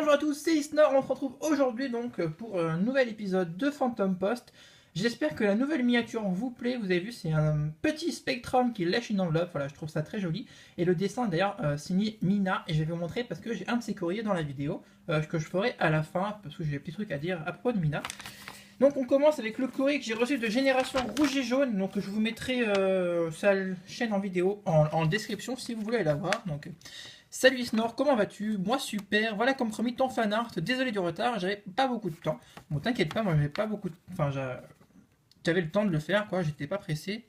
Bonjour à tous, c'est Isnor, on se retrouve aujourd'hui donc pour un nouvel épisode de Phantom Post. J'espère que la nouvelle miniature vous plaît, vous avez vu c'est un petit Spectrum qui lèche une enveloppe, voilà je trouve ça très joli. Et le dessin d'ailleurs signé Mina, et je vais vous montrer parce que j'ai un de ses courriers dans la vidéo, que je ferai à la fin, parce que j'ai des petits trucs à dire à propos de Mina. Donc on commence avec le courrier que j'ai reçu de Génération Rouge et Jaune, donc je vous mettrai sa chaîne en vidéo en description si vous voulez aller la voir. Donc salut Snor, comment vas-tu? Moi super, voilà comme promis ton fan art, désolé du retard, j'avais pas beaucoup de temps. Bon t'inquiète pas, moi j'avais pas beaucoup de... Enfin j'avais le temps de le faire quoi, j'étais pas pressé.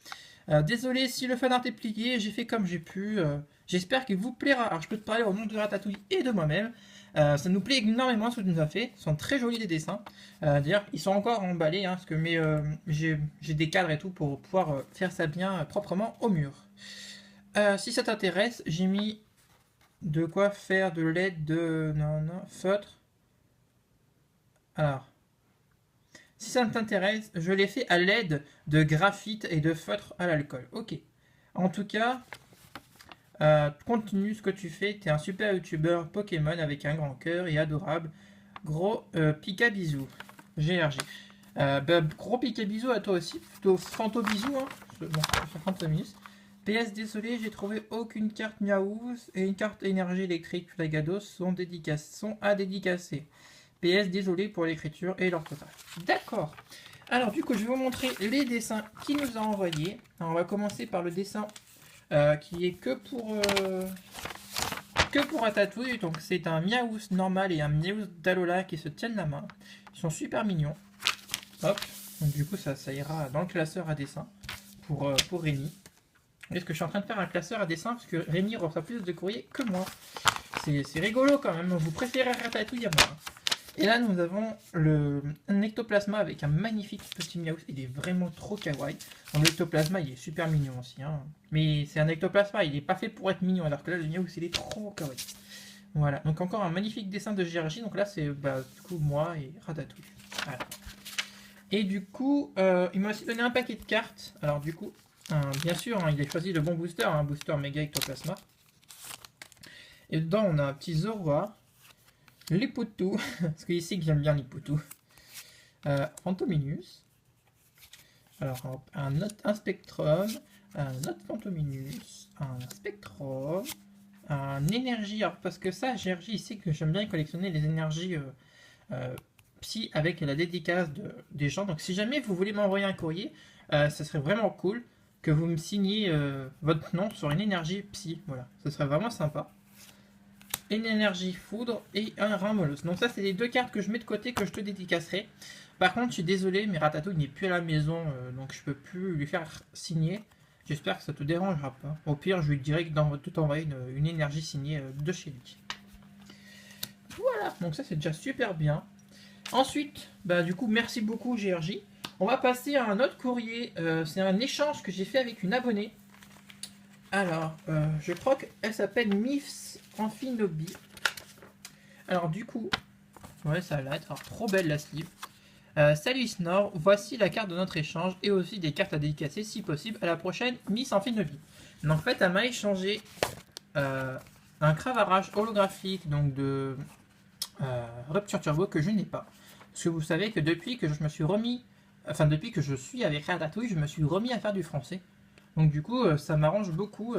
Désolé si le fan art est plié, j'ai fait comme j'ai pu, j'espère qu'il vous plaira. Alors je peux te parler au nom de Ratatouille et de moi-même. Ça nous plaît énormément ce que tu nous as fait, ils sont très jolis les dessins. D'ailleurs ils sont encore emballés, hein, parce que j'ai des cadres et tout pour pouvoir faire ça bien proprement au mur. Si ça t'intéresse, j'ai mis de quoi faire de l'aide de... Non, non, feutre. Alors, si ça t'intéresse, je l'ai fait à l'aide de graphite et de feutre à l'alcool. Ok. En tout cas, continue ce que tu fais. T'es un super youtubeur Pokémon avec un grand cœur et adorable. Gros pika bisous. GRG. Gros pika bisous à toi aussi. Plutôt fanto bisous. Hein. Bon, 50 minutes. PS désolé, j'ai trouvé aucune carte Miaouz et une carte énergie électrique Flagados sont à dédicacer. PS désolé pour l'écriture et l'orthographe. D'accord. Alors du coup je vais vous montrer les dessins qu'il nous a envoyés. Alors, on va commencer par le dessin qui est que pour Ratatouille. Donc c'est un Miaouz normal et un Miaouz d'Alola qui se tiennent la main. Ils sont super mignons. Hop. Donc du coup ça ira dans le classeur à dessin pour Rémi. Est-ce que je suis en train de faire un classeur à dessin parce que Rémi reçoit plus de courriers que moi. C'est rigolo quand même, vous préférez Ratatouille à moi. Et là nous avons un ectoplasma avec un magnifique petit Miaouz, il est vraiment trop kawaii. Donc l'ectoplasma il est super mignon aussi, hein. Mais c'est un ectoplasma, il n'est pas fait pour être mignon, alors que là le Miaouz il est trop kawaii. Voilà, donc encore un magnifique dessin de GRJ, donc là c'est du coup moi et Ratatouille. Voilà. Et du coup, il m'a aussi donné un paquet de cartes, alors du coup... bien sûr, hein, il a choisi le bon booster, un booster méga ectoplasma. Et dedans, on a un petit Zorua, les Poutous, parce qu'il sait que j'aime bien les Poutous. Phantominus. Alors, un Spectrum, un autre Phantominus, un Spectrum, un énergie. Alors, parce que ça, GRJ, il sait que j'aime bien collectionner les énergies psy avec la dédicace des gens. Donc, si jamais vous voulez m'envoyer un courrier, ça serait vraiment cool que vous me signiez votre nom sur une énergie psy, voilà, ce serait vraiment sympa. Une énergie foudre et un Ramolos. Donc ça c'est les deux cartes que je mets de côté que je te dédicacerai. Par contre je suis désolé mais Ratatouille n'est plus à la maison donc je peux plus lui faire signer. J'espère que ça te dérangera pas. Au pire je lui dirai de tout envoyer une énergie signée de chez lui. Voilà, donc ça c'est déjà super bien. Ensuite, du coup merci beaucoup GRJ. On va passer à un autre courrier, c'est un échange que j'ai fait avec une abonnée. Alors, je crois qu'elle s'appelle Miss Amphinobi. Alors du coup, ouais ça a l'air trop belle la sleeve. Salut Snor, voici la carte de notre échange et aussi des cartes à dédicacer si possible à la prochaine Miss Amphinobi. En fait, elle m'a échangé un Cravarage holographique donc de Rupture Turbo que je n'ai pas. Parce que vous savez que depuis que je me suis remis... Enfin, depuis que je suis avec Ratatouille, je me suis remis à faire du français. Donc du coup, ça m'arrange beaucoup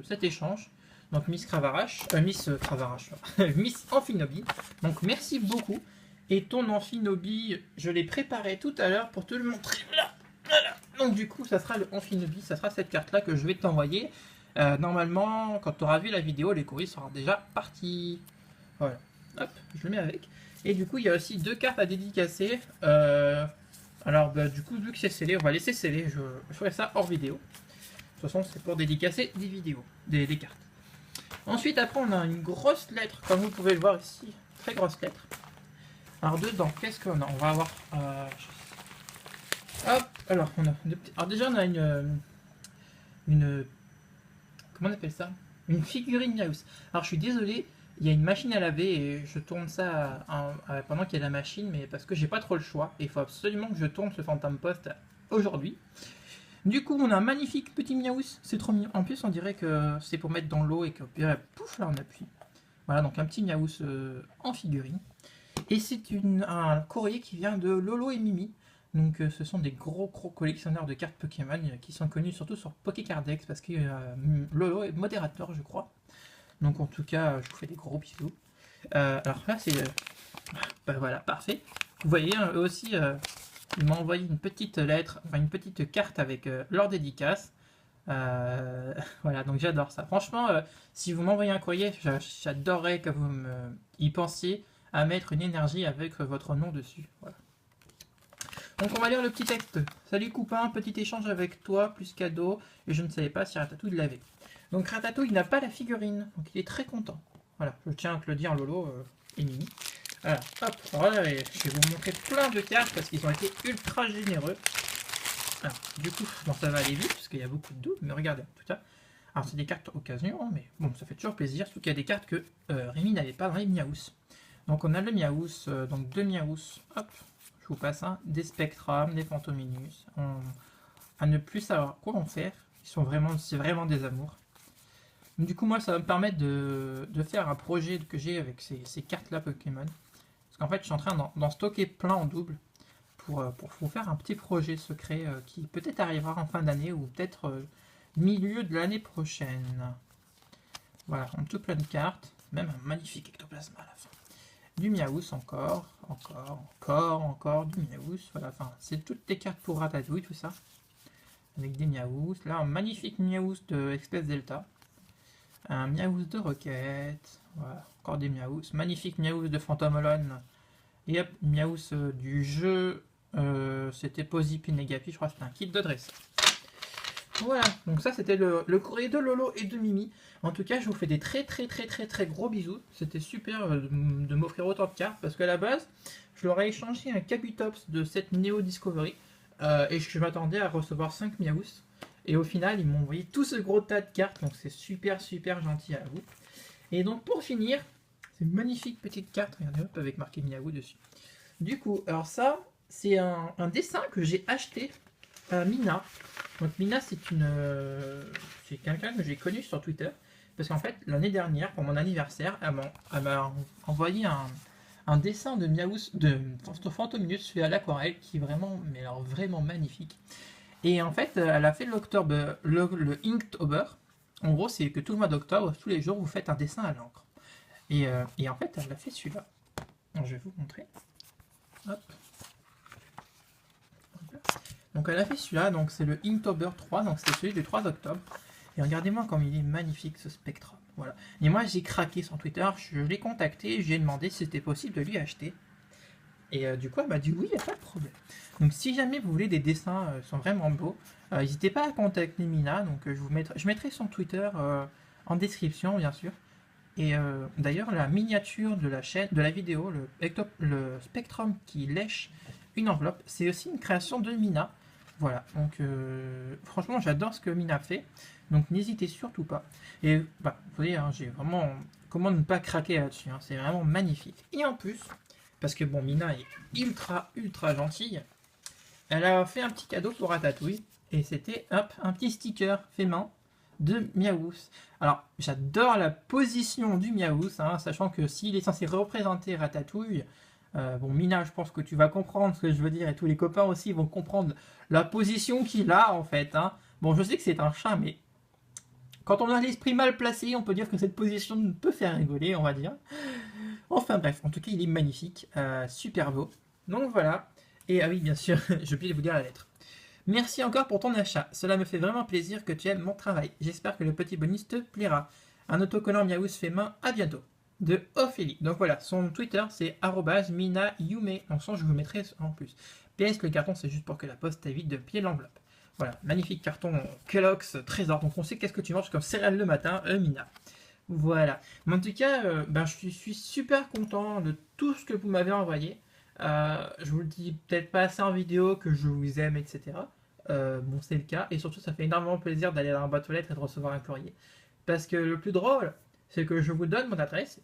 cet échange. Donc Miss Cravarache, Miss Amphinobi. Donc merci beaucoup. Et ton Amphinobi, je l'ai préparé tout à l'heure pour te le montrer. Voilà. Donc du coup, ça sera le Amphinobi, ça sera cette carte-là que je vais t'envoyer. Normalement, quand tu auras vu la vidéo, les courriers seront déjà partis. Voilà. Hop, je le mets avec. Et du coup, il y a aussi deux cartes à dédicacer. Alors, du coup, vu que c'est scellé, on va laisser sceller. Je ferai ça hors vidéo. De toute façon, c'est pour dédicacer des vidéos, des cartes. Ensuite, après, on a une grosse lettre, comme vous pouvez le voir ici. Très grosse lettre. Alors, dedans, qu'est-ce qu'on a? On va avoir... Hop, alors, on a deux petits... Alors, déjà, on a une... Comment on appelle ça? Une figurine Miaouz. Alors, je suis désolé, il y a une machine à laver et je tourne ça pendant qu'il y a la machine, mais parce que j'ai pas trop le choix. Et il faut absolument que je tourne ce Phantom Post aujourd'hui. Du coup, on a un magnifique petit Miaouz, c'est trop mignon. En plus, on dirait que c'est pour mettre dans l'eau et que pouf, là on appuie. Voilà, donc un petit Miaous en figurine. Et c'est un courrier qui vient de Lolo et Mimi. Donc ce sont des gros collectionneurs de cartes Pokémon qui sont connus surtout sur Pokécardex parce que Lolo est modérateur je crois. Donc en tout cas je vous fais des gros bisous. Alors là c'est... ben voilà, parfait. Vous voyez eux aussi ils m'ont envoyé une petite lettre, enfin une petite carte avec leur dédicace. Voilà, donc j'adore ça. Franchement, si vous m'envoyez un courrier, j'adorerais que vous y pensiez à mettre une énergie avec votre nom dessus. Voilà. Donc on va lire le petit texte. Salut copain, petit échange avec toi, plus cadeau, et je ne savais pas si Ratatouille l'avait. Donc Ratatouille n'a pas la figurine, donc il est très content. Voilà, je tiens à te le dire Lolo et Mimi. Voilà, hop, voilà, je vais vous montrer plein de cartes parce qu'ils ont été ultra généreux. Alors, du coup, bon, ça va aller vite parce qu'il y a beaucoup de doutes, mais regardez, en tout cas. Alors, c'est des cartes occasion, mais bon, ça fait toujours plaisir, surtout qu'il y a des cartes que Rémi n'avait pas dans les Miaous. Donc, on a le Miaous, donc deux Miaous, hop, je vous passe un, des Spectrum, des Fantominus, à ne plus savoir quoi en faire. C'est vraiment des amours. Du coup, moi, ça va me permettre de faire un projet que j'ai avec ces cartes-là Pokémon. Parce qu'en fait, je suis en train d'en stocker plein en double pour vous faire un petit projet secret qui peut-être arrivera en fin d'année ou peut-être milieu de l'année prochaine. Voilà, on a tout plein de cartes, même un magnifique ectoplasma à la fin. Du Miaous encore, du Miaous. Voilà, enfin, c'est toutes les cartes pour Ratatouille, tout ça. Avec des Miaous. Là, un magnifique Miaous de Express Delta. Un Miaous de Rocket. Voilà, encore des Miaous. Magnifique Miaous de Phantom Holon. Et hop, Miaous du jeu. C'était Posipi Negapi, je crois que c'était un kit de dressage. Voilà, donc ça c'était le courrier de Lolo et de Mimi. En tout cas, je vous fais des très gros bisous. C'était super de m'offrir autant de cartes parce qu'à la base, je leur ai échangé un Kabutops de cette Neo Discovery et je m'attendais à recevoir 5 Miaous. Et au final, ils m'ont envoyé tout ce gros tas de cartes, donc c'est super gentil à vous. Et donc pour finir, c'est une magnifique petite carte, regardez hop, avec marqué Miaou dessus. Du coup, alors ça, c'est un dessin que j'ai acheté à Mina. Donc Mina, c'est quelqu'un que j'ai connu sur Twitter. Parce qu'en fait, l'année dernière, pour mon anniversaire, elle m'a envoyé un dessin de Miaous, de Fantominus fait à l'aquarelle, qui est vraiment, mais alors vraiment magnifique. Et en fait, elle a fait le Inktober. En gros, c'est que tout le mois d'octobre, tous les jours, vous faites un dessin à l'encre. Et en fait, elle a fait celui-là. Alors, je vais vous montrer. Hop. Donc elle a fait celui-là, donc c'est le Inktober 3, donc c'est celui du 3 octobre. Et regardez-moi comme il est magnifique ce Spectrum. Voilà. Et moi j'ai craqué sur Twitter, je l'ai contacté, j'ai demandé si c'était possible de lui acheter. Et du coup elle m'a dit oui, il n'y a pas de problème. Donc si jamais vous voulez des dessins sont vraiment beaux, n'hésitez pas à contacter Mina, donc je mettrai son Twitter en description bien sûr. Et d'ailleurs la miniature de la chaîne, de la vidéo, le Spectrum qui lèche une enveloppe, c'est aussi une création de Mina. Voilà, donc franchement j'adore ce que Mina fait, donc n'hésitez surtout pas. Et bah, vous voyez, hein, j'ai vraiment... Comment ne pas craquer là-dessus, hein, c'est vraiment magnifique. Et en plus, parce que bon, Mina est ultra gentille, elle a fait un petit cadeau pour Ratatouille, et c'était un petit sticker fait main de Miaous. Alors j'adore la position du Miaous, hein, sachant que s'il est censé représenter Ratatouille, bon, Mina, je pense que tu vas comprendre ce que je veux dire et tous les copains aussi vont comprendre la position qu'il a en fait. Hein. Bon, je sais que c'est un chat, mais quand on a l'esprit mal placé, on peut dire que cette position peut faire rigoler, on va dire. Enfin bref, en tout cas, il est magnifique, super beau. Donc voilà. Et ah oui, bien sûr, j'ai oublié de vous dire la lettre. Merci encore pour ton achat. Cela me fait vraiment plaisir que tu aimes mon travail. J'espère que le petit bonus te plaira. Un autocollant Miaous fait main. À bientôt. De Ophélie. Donc voilà, son Twitter c'est @minayume. En sens, je vous mettrai en plus. PS, le carton c'est juste pour que la poste évite de plier l'enveloppe. Voilà, magnifique carton Kellogg's Trésor. Donc on sait qu'est-ce que tu manges comme céréales le matin, Mina. Voilà. Mais en tout cas, je suis super content de tout ce que vous m'avez envoyé. Je vous le dis peut-être pas assez en vidéo que je vous aime, etc. Bon, c'est le cas. Et surtout, ça fait énormément plaisir d'aller dans la boîte aux lettres et de recevoir un courrier. Parce que le plus drôle, c'est que je vous donne mon adresse,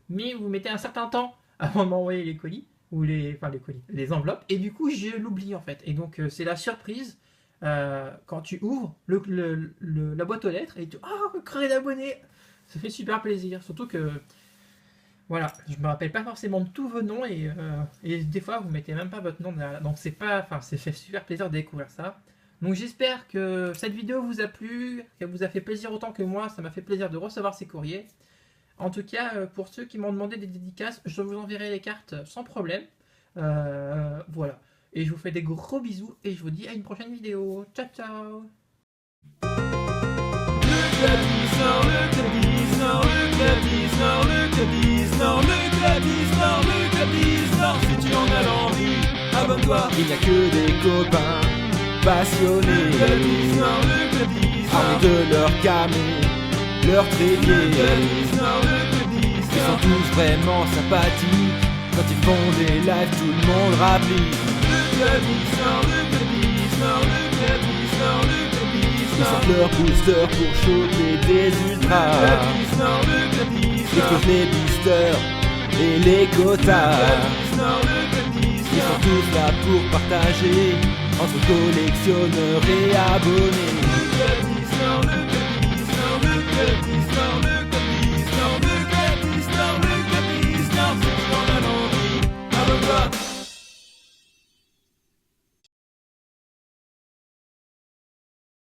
mais vous mettez un certain temps avant de m'envoyer les colis, ou les colis, les enveloppes, et du coup je l'oublie en fait. Et donc c'est la surprise quand tu ouvres la boîte aux lettres et tu courrier d'abonnés, ça fait super plaisir. Surtout que Voilà, je me rappelle pas forcément de tous vos noms et des fois vous mettez même pas votre nom derrière. Donc c'est pas, enfin c'est fait super plaisir de découvrir ça. Donc j'espère que cette vidéo vous a plu, qu'elle vous a fait plaisir autant que moi, ça m'a fait plaisir de recevoir ces courriers. En tout cas, pour ceux qui m'ont demandé des dédicaces, je vous enverrai les cartes sans problème. Voilà. Et je vous fais des gros bisous et je vous dis à une prochaine vidéo. Ciao ciao. Si tu en as l'envie, abonne-toi. Il n'y a que des copains passionnés, armés de leur camé, leur trépied. Ils sont tous vraiment sympathiques. Quand ils font des lives, tout le monde rapplique. Ils sortent leur booster pour choper des ultras. Ils creusent les blisters et les quotas. Ils sont tous là pour partager entre collectionneurs et abonnés.